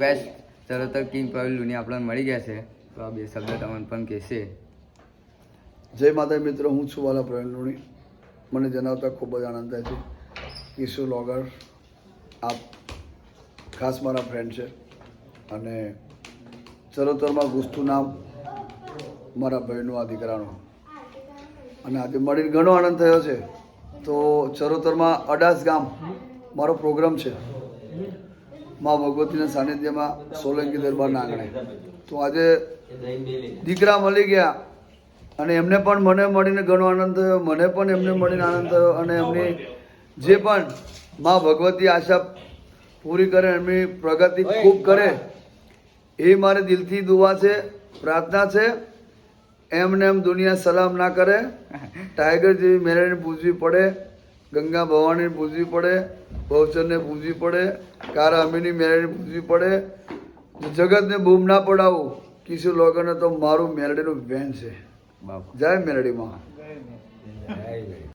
Best Charotar king Pravin લુની આપણને મળી ગયા છે, તો આ બે શબ્દ તમને પણ કહેશે. જય માતા મિત્રો, હું છું વાલા પ્રવીણ લુણી. મને જણાવતા ખૂબ જ આનંદ થાય છે. કિશુ લોગર આપ ખાસ મારા ફ્રેન્ડ છે અને ચરોતરમાં ગુસ્તું નામ મારા ભાઈનું આ દીકરાનું, અને આજે મળીને ઘણો આનંદ થયો છે. તો ચરોતરમાં અડાસ ગામ મારો પ્રોગ્રામ છે, મા ભગવતીના સાનિધ્યમાં સોલંકી દરબારના આંગણે. તો આજે દીકરા મળી ગયા અને એમને પણ મને મળીને ઘણો આનંદ થયો, મને પણ એમને મળીને આનંદ થયો. અને એમની જે પણ મા ભગવતી આશા પૂરી કરે, એમની પ્રગતિ ખૂબ કરે, એ મારે દિલથી દુઆ છે, પ્રાર્થના છે. એમને એમ દુનિયા સલામ ના કરે. ટાઈગર જેવી મેળાને પૂજવી પડે, ગંગા ભવાનીને પૂજવી પડે, બહુચરને પૂજવી પડે, કારા અમીની મેળાને પૂજવી પડે. જગતને બૂમ ના પડાવું, કિશોર લોગરને તો મારું મેલડીનું વેન છે. જય મેલડીમાં.